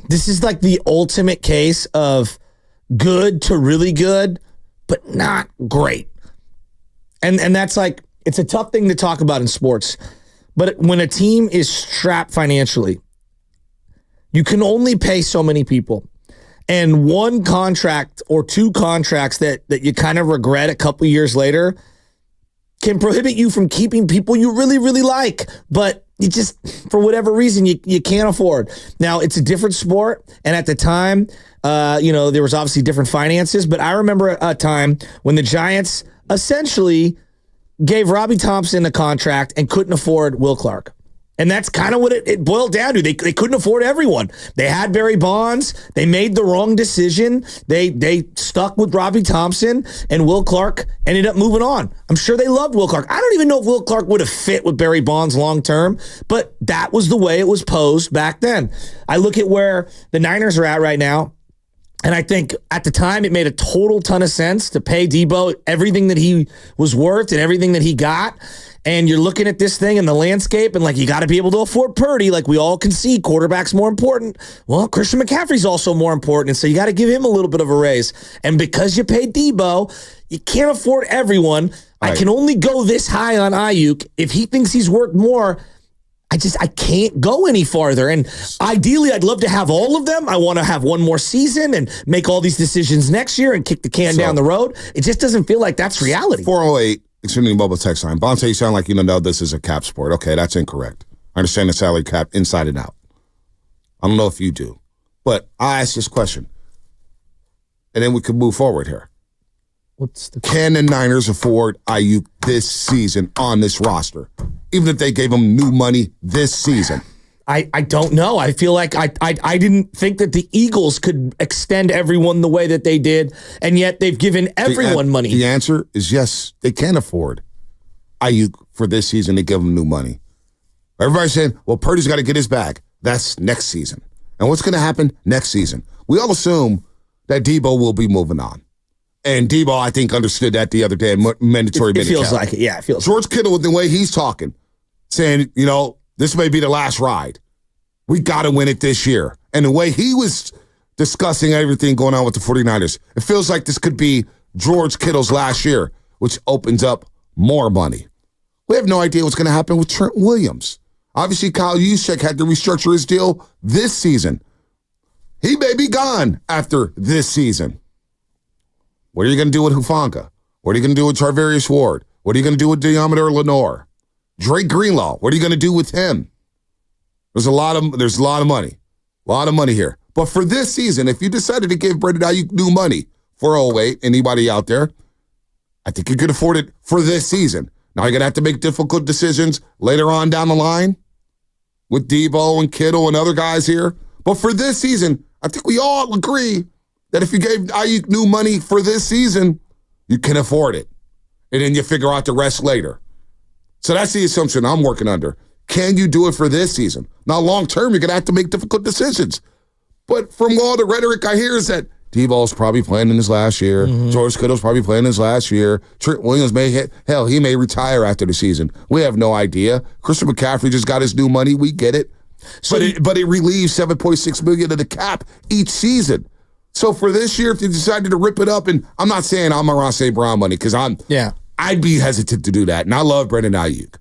this is like the ultimate case of good to really good, but not great. And that's like, it's a tough thing to talk about in sports. But when a team is strapped financially, you can only pay so many people. And one contract or two contracts that you kind of regret a couple years later can prohibit you from keeping people you really, really like. But you just, for whatever reason, you can't afford. Now, it's a different sport. And at the time, there was obviously different finances. But I remember a time when the Giants essentially gave Robbie Thompson a contract and couldn't afford Will Clark. And that's kind of what it boiled down to. They couldn't afford everyone. They had Barry Bonds. They made the wrong decision. They stuck with Robbie Thompson, and Will Clark ended up moving on. I'm sure they loved Will Clark. I don't even know if Will Clark would have fit with Barry Bonds long term, but that was the way it was posed back then. I look at where the Niners are at right now, and I think at the time it made a total ton of sense to pay Debo everything that he was worth and everything that he got. And you're looking at this thing in the landscape and, like, you got to be able to afford Purdy. Like, we all can see quarterback's more important. Well, Christian McCaffrey's also more important. And so you got to give him a little bit of a raise. And because you paid Debo, you can't afford everyone. Right. I can only go this high on Ayuk. If he thinks he's worth more, I can't go any farther. And ideally, I'd love to have all of them. I want to have one more season and make all these decisions next year and kick the can down the road. It just doesn't feel like that's reality. 408. Extremely mobile text line. Bonte, you sound like you don't know this is a cap sport. Okay, that's incorrect. I understand the salary cap inside and out. I don't know if you do. But I ask this question, and then we can move forward here. Can the Niners afford Ayuk this season on this roster, even if they gave him new money this season? I don't know. I feel like I didn't think that the Eagles could extend everyone the way that they did, and yet they've given everyone money. The answer is yes, they can afford Ayuk for this season. They give him new money. Everybody's saying, well, Purdy's got to get his bag. That's next season. And what's going to happen next season? We all assume that Debo will be moving on. And Debo, I think, understood that the other day. Mandatory It feels like it. Yeah, it feels George Kittle, with the way he's talking, saying, this may be the last ride. We got to win it this year. And the way he was discussing everything going on with the 49ers, it feels like this could be George Kittle's last year, which opens up more money. We have no idea what's going to happen with Trent Williams. Obviously, Kyle Juszczyk had to restructure his deal this season. He may be gone after this season. What are you going to do with Hufanga? What are you going to do with Charvarius Ward? What are you going to do with Deommodore Lenoir? Drake Greenlaw, what are you going to do with him? There's a lot of money. A lot of money here. But for this season, if you decided to give Brandon Ayuk new money, 408, anybody out there, I think you could afford it for this season. Now you're going to have to make difficult decisions later on down the line with Debo and Kittle and other guys here. But for this season, I think we all agree that if you gave Ayuk new money for this season, you can afford it. And then you figure out the rest later. So that's the assumption I'm working under. Can you do it for this season? Now, long term, you're going to have to make difficult decisions. But from all the rhetoric I hear is that Debo's probably playing in his last year. Mm-hmm. George Kittle's probably playing in his last year. Trent Williams he may retire after the season. We have no idea. Christian McCaffrey just got his new money. We get it. So but it relieves $7.6 million of the cap each season. So for this year, if you decided to rip it up, and I'm not saying I'm around St. Brown money because I'd be hesitant to do that. And I love Brandon Ayuk.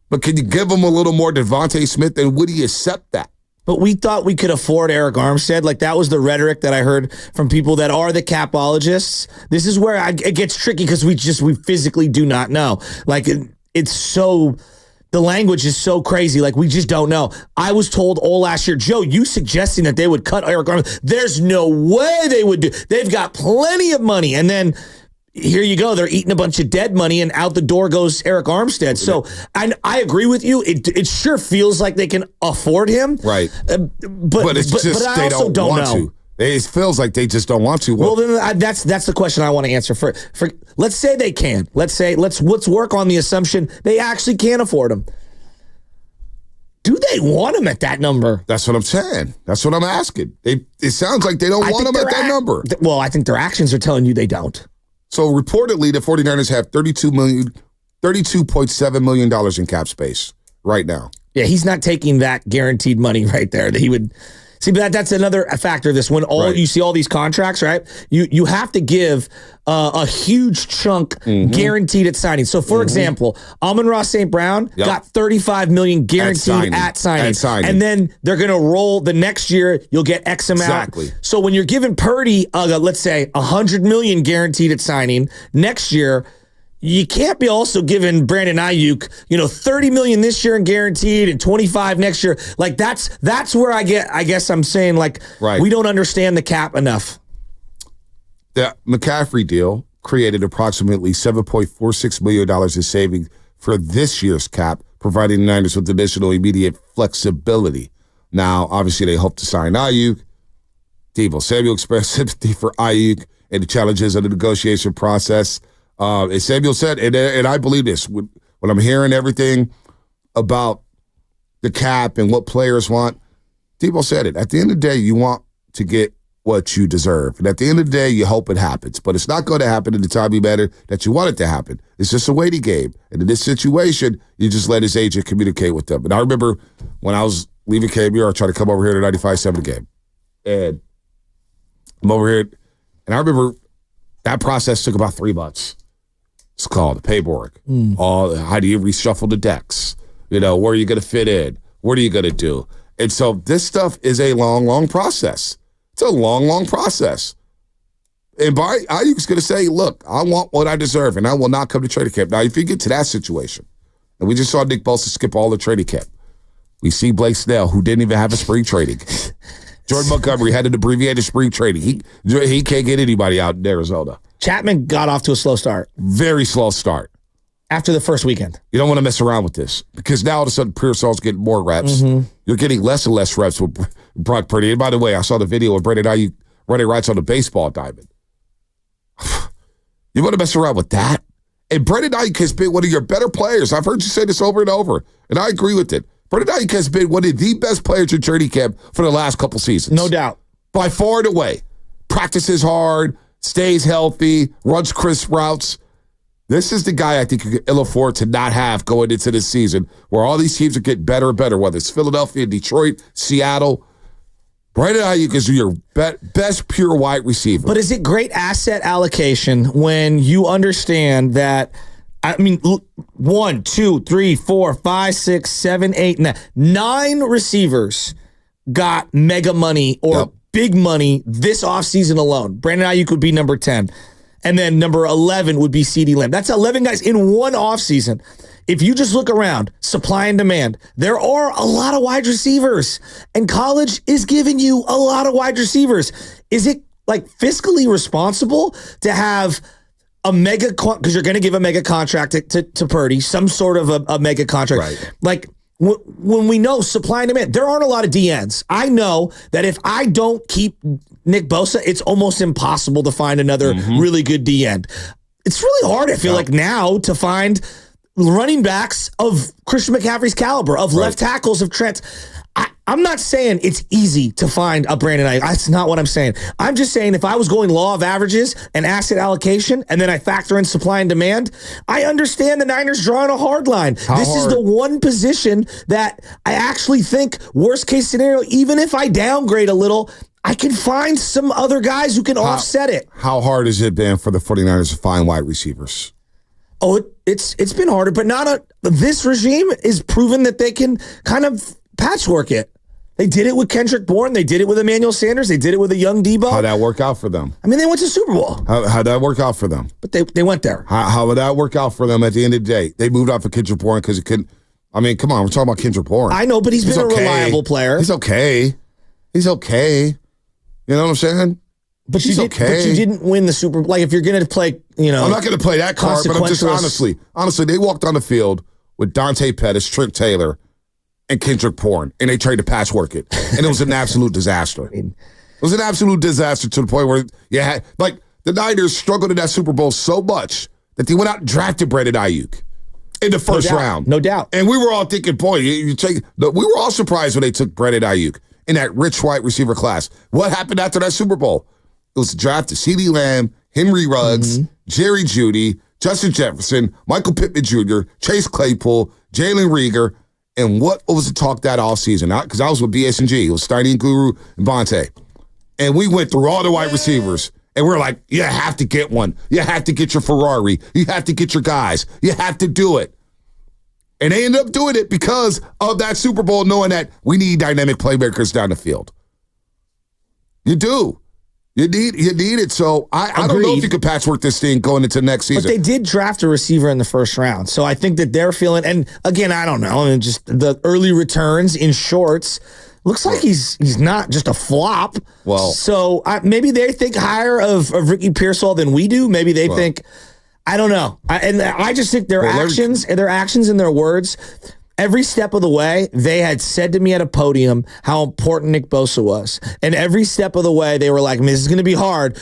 But can you give him a little more Devontae Smith, and would he accept that? But we thought we could afford Eric Armstead. Like, that was the rhetoric that I heard from people that are the capologists. This is where it gets tricky because we physically do not know. Like, it's so... The language is so crazy. Like, we just don't know. I was told all last year, Joe, you suggesting that they would cut Eric Armstead. There's no way they would do. They've got plenty of money. And then here you go. They're eating a bunch of dead money, and out the door goes Eric Armstead. So I agree with you. It sure feels like they can afford him. Right. But it's just but they don't want to. It feels like they just don't want to. Well, then that's the question I want to answer. For let's say they can. Let's work on the assumption they actually can afford him. Do they want him at that number? That's what I'm saying. That's what I'm asking. It sounds like they don't want him at that number. Well, I think their actions are telling you they don't. So reportedly, the 49ers have $32.7 million in cap space right now. Yeah, he's not taking that guaranteed money right there. That See, but that's another factor of this. When you see all these contracts, right? You have to give a huge chunk guaranteed at signing. So, for example, Amon-Ra St. Brown got $35 million guaranteed at signing. And then they're going to roll the next year. You'll get X amount. Exactly. So when you're giving Purdy, let's say $100 million guaranteed at signing next year, you can't be also giving Brandon Ayuk, $30 million this year and guaranteed and 25 next year. Like that's where I guess I'm saying we don't understand the cap enough. The McCaffrey deal created approximately $7.46 million in savings for this year's cap, providing the Niners with additional immediate flexibility. Now, obviously, they hope to sign Ayuk. Deebo Samuel expressed sympathy for Ayuk and the challenges of the negotiation process. As Samuel said, and I believe this, when I'm hearing everything about the cap and what players want, Deebo said it. At the end of the day, you want to get what you deserve. And at the end of the day, you hope it happens. But it's not going to happen in the timely manner that you want it to happen. It's just a waiting game. And in this situation, you just let his agent communicate with them. And I remember when I was leaving KMUR, I tried to come over here to 95.7 game. And I'm over here, and I remember that process took about 3 months. It's called the paperwork. How do you reshuffle the decks? Where are you going to fit in? What are you going to do? And so this stuff is a long, long process. It's a long, long process. And Ayuk's going to say, look, I want what I deserve, and I will not come to training camp. Now, if you get to that situation, and we just saw Nick Bosa skip all the training camp, we see Blake Snell, who didn't even have a spring training. Jordan Montgomery had an abbreviated spring training. He can't get anybody out in Arizona. Chapman got off to a slow start. Very slow start. After the first weekend. You don't want to mess around with this because now all of a sudden Pearsall's getting more reps. You're getting less and less reps with Brock Purdy. And by the way, I saw the video of Brandon Ayuk running rights on the baseball diamond. You want to mess around with that? And Brandon Ayuk has been one of your better players. I've heard you say this over and over, and I agree with it. Brandon Ayuk has been one of the best players in training camp for the last couple seasons. No doubt. By far and away. Practices hard, stays healthy, runs crisp routes. This is the guy I think you can ill afford to not have going into this season where all these teams are getting better and better, whether it's Philadelphia, Detroit, Seattle. Brandon Ayuk is your best pure wide receiver. But is it great asset allocation when you understand that, 1, 2, 3, 4, 5, 6, 7, 8, 9 receivers got mega money or big money this offseason alone. Brandon Ayuk would be number 10. And then number 11 would be CeeDee Lamb. That's 11 guys in one offseason. If you just look around, supply and demand, there are a lot of wide receivers. And college is giving you a lot of wide receivers. Is it fiscally responsible to have a mega, because you're going to give a mega contract to Purdy, some sort of a mega contract. Right. When we know supply and demand, there aren't a lot of DNs. I know that if I don't keep Nick Bosa, it's almost impossible to find another really good DN. It's really hard, I feel like, now to find running backs of Christian McCaffrey's caliber, of left tackles of Trent. I'm not saying it's easy to find a Brandon Ayuk. That's not what I'm saying. I'm just saying if I was going law of averages and asset allocation, and then I factor in supply and demand, I understand the Niners drawing a hard line. This is the one position that I actually think, worst case scenario, even if I downgrade a little, I can find some other guys who can offset it. How hard has it been for the 49ers to find wide receivers? Oh, it's been harder, but this regime is proven that they can kind of patchwork it. They did it with Kendrick Bourne. They did it with Emmanuel Sanders. They did it with a young Deebo. How'd that work out for them? They went to Super Bowl. How'd that work out for them? But they went there. How would that work out for them at the end of the day? They moved off of Kendrick Bourne because he couldn't. Come on, we're talking about Kendrick Bourne. I know, but he's been a reliable player. He's okay. You know what I'm saying? But you didn't win the Super Bowl. If you're going to play, I'm not going to play that card, but I'm just honestly, they walked on the field with Dante Pettis, Trent Taylor, and Kendrick Bourne, and they tried to patchwork it, and it was an absolute disaster. It was an absolute disaster to the point where the Niners struggled in that Super Bowl so much that they went out and drafted Brandon Ayuk in the first round. No doubt. And we were all thinking, boy, we were all surprised when they took Brandon Ayuk in that rich wide receiver class. What happened after that Super Bowl? It was the draft of CeeDee Lamb, Henry Ruggs, Jerry Jeudy, Justin Jefferson, Michael Pittman Jr., Chase Claypool, Jalen Reagor, And what was the talk that offseason? Because I was with BSG. It was Steiny and Guru and Vontae. And we went through all the wide receivers. And we're like, you have to get one. You have to get your Ferrari. You have to get your guys. You have to do it. And they ended up doing it because of that Super Bowl, knowing that we need dynamic playmakers down the field. You do. You need it. So I don't know if you could patchwork this thing going into next season. But they did draft a receiver in the first round. So I think that they're feeling, and again, I don't know, and just the early returns in shorts, looks like he's not just a flop. Well, so maybe they think higher of Ricky Pearsall than we do. Maybe they think, I don't know. I just think their actions and their words, every step of the way, they had said to me at a podium how important Nick Bosa was. And every step of the way, they were like, this is going to be hard.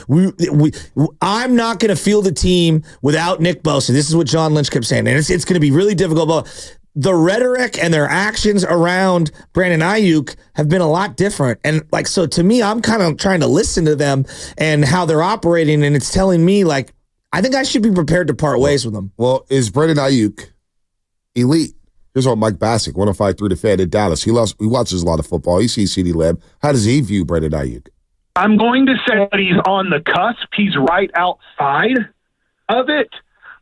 I'm not going to field a team without Nick Bosa. This is what John Lynch kept saying. And it's going to be really difficult. But the rhetoric and their actions around Brandon Ayuk have been a lot different. And like, so to me, I'm kind of trying to listen to them and how they're operating. And it's telling me, like, I think I should be prepared to part ways with them. Well, is Brandon Ayuk elite? Here's what Mike Bassick, 105.3 The Fan in Dallas. He watches a lot of football. He sees CeeDee Lamb. How does he view Brandon Ayuk? I'm going to say that he's on the cusp. He's right outside of it.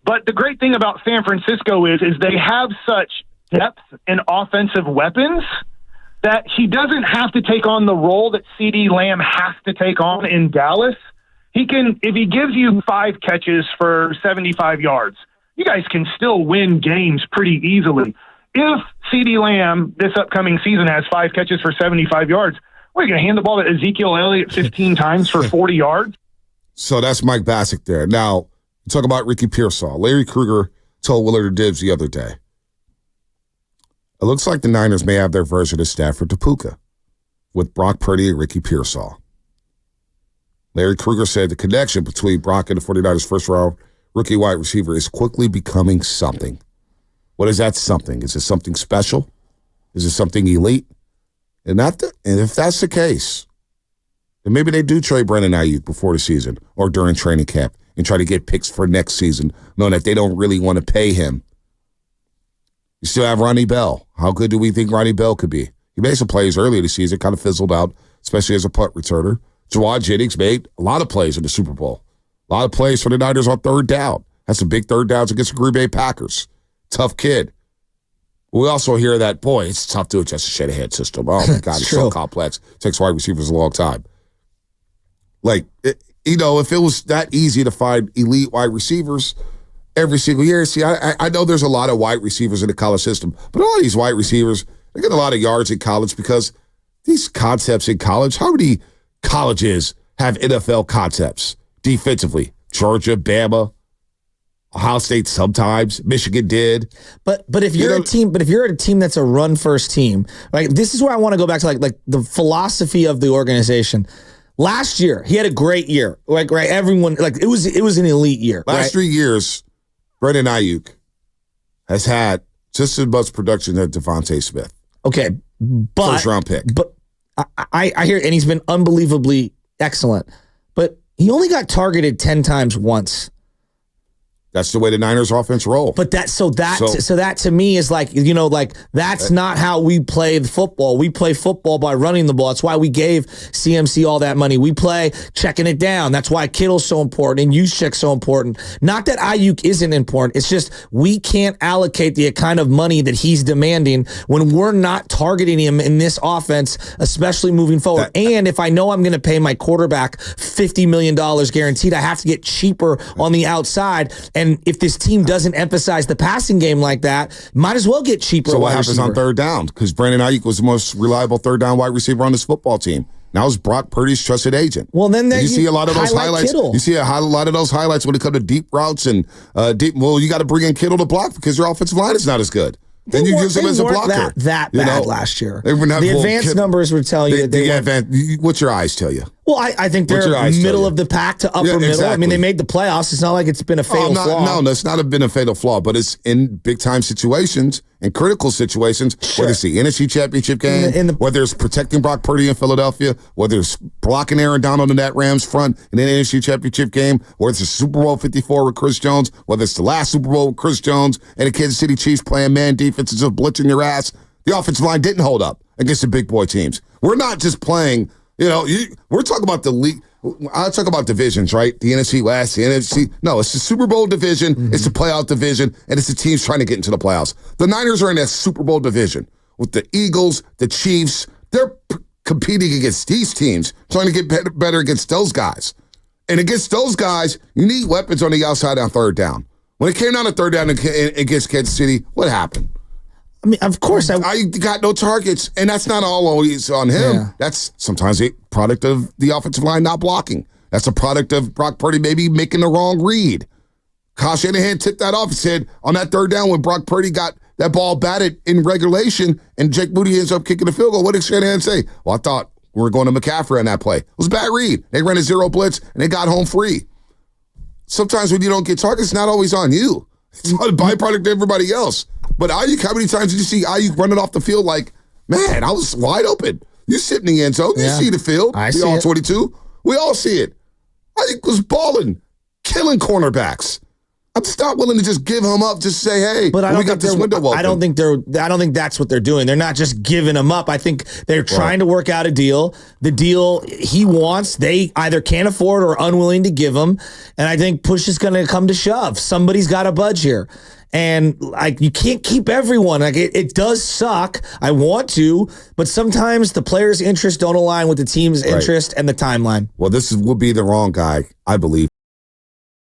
But the great thing about San Francisco is they have such depth in offensive weapons that he doesn't have to take on the role that CeeDee Lamb has to take on in Dallas. He can, if he gives you 5 catches for 75 yards, you guys can still win games pretty easily. If CeeDee Lamb this upcoming season has 5 catches for 75 yards, what, are you going to hand the ball to Ezekiel Elliott 15 times for 40 yards? So that's Mike Bassick there. Now, talk about Ricky Pearsall. Larry Krueger told Willard Dibbs the other day, it looks like the Niners may have their version of Stafford to Puka with Brock Purdy and Ricky Pearsall. Larry Krueger said the connection between Brock and the 49ers first-round rookie wide receiver is quickly becoming something. What is that something? Is it something special? Is it something elite? And if that's the case, then maybe they do trade Brandon Ayuk before the season or during training camp and try to get picks for next season, knowing that they don't really want to pay him. You still have Ronnie Bell. How good do we think Ronnie Bell could be? He made some plays earlier this season, kind of fizzled out, especially as a punt returner. Jawad Jennings made a lot of plays in the Super Bowl. A lot of plays for the Niners on third down. Had some big third downs against the Green Bay Packers. Tough kid. We also hear that, boy, it's tough to adjust a Shanahan system. Oh, my God, it's so complex. Takes wide receivers a long time. Like, if it was that easy to find elite wide receivers every single year. See, I know there's a lot of wide receivers in the college system, but all these wide receivers, they get a lot of yards in college because these concepts in college, how many colleges have NFL concepts defensively? Georgia, Bama, Ohio State sometimes, Michigan did. But if you're a team that's a run first team, right? This is where I want to go back to like the philosophy of the organization. Last year, he had a great year. Like, right, everyone, like, it was an elite year. Last 3 years, Brandon Ayuk has had just as much production as Devontae Smith. Okay, but first round pick. But I hear, and he's been unbelievably excellent. But he only got targeted 10 times once. That's the way the Niners offense roll. But that to me is like, that's not how we play football. We play football by running the ball. That's why we gave CMC all that money. We play checking it down. That's why Kittle's so important and Juszczyk's so important. Not that Ayuk isn't important. It's just we can't allocate the kind of money that he's demanding when we're not targeting him in this offense, especially moving forward. And if I know I'm going to pay my quarterback $50 million guaranteed, I have to get cheaper on the outside. And if this team doesn't emphasize the passing game like that, might as well get cheaper. So what happens on third down? Because Brandon Ayuk was the most reliable third down wide receiver on this football team. Now is Brock Purdy's trusted agent. Well, then you see a lot of those highlights. Kittle. You see a lot of those highlights when it comes to deep routes and deep. Well, you got to bring in Kittle to block because your offensive line is not as good. Then you use him as a blocker. That bad last year. The advanced numbers would tell you what's your eyes tell you? Well, I think they're middle of the pack to upper middle. Exactly. I mean, they made the playoffs. It's not like it's been a fatal flaw. No, it's not been a fatal flaw, but it's in big-time situations and critical situations, whether it's the NFC Championship game, whether it's protecting Brock Purdy in Philadelphia, whether it's blocking Aaron Donald in that Rams front in the NFC Championship game, whether it's the Super Bowl 54 with Chris Jones, whether it's the last Super Bowl with Chris Jones and the Kansas City Chiefs playing man defense and just blitzing your ass. The offensive line didn't hold up against the big boy teams. We're not just playing, we're talking about the league. I talk about divisions, right? The NFC West, the NFC. No, it's the Super Bowl division. Mm-hmm. It's the playoff division, and it's the teams trying to get into the playoffs. The Niners are in that Super Bowl division with the Eagles, the Chiefs. They're competing against these teams, trying to get better against those guys. And against those guys, you need weapons on the outside on third down. When it came down to third down against Kansas City, what happened? I mean, of course. I got no targets, and that's not always on him. Yeah. That's sometimes a product of the offensive line not blocking. That's a product of Brock Purdy maybe making the wrong read. Kyle Shanahan tipped that off and said on that third down when Brock Purdy got that ball batted in regulation and Jake Moody ends up kicking the field goal, what did Shanahan say? Well, I thought we were going to McCaffrey on that play. It was a bad read. They ran a zero blitz, and they got home free. Sometimes when you don't get targets, it's not always on you. It's not a byproduct of everybody else. But Ayuk, how many times did you see Ayuk running off the field like, man, I was wide open. You sit in the end zone. You see the field. I see all it. 22. We all see it. Ayuk was balling, killing cornerbacks. I'm just not willing to just give him up, just say, hey, but we got this window open. I don't think that's what they're doing. They're not just giving him up. I think they're trying to work out a deal. The deal he wants, they either can't afford or unwilling to give him. And I think push is going to come to shove. Somebody's got to budge here. And like you can't keep everyone. Like it does suck. I want to, but sometimes the players' interests don't align with the team's interest and the timeline. Well, this would be the wrong guy, I believe.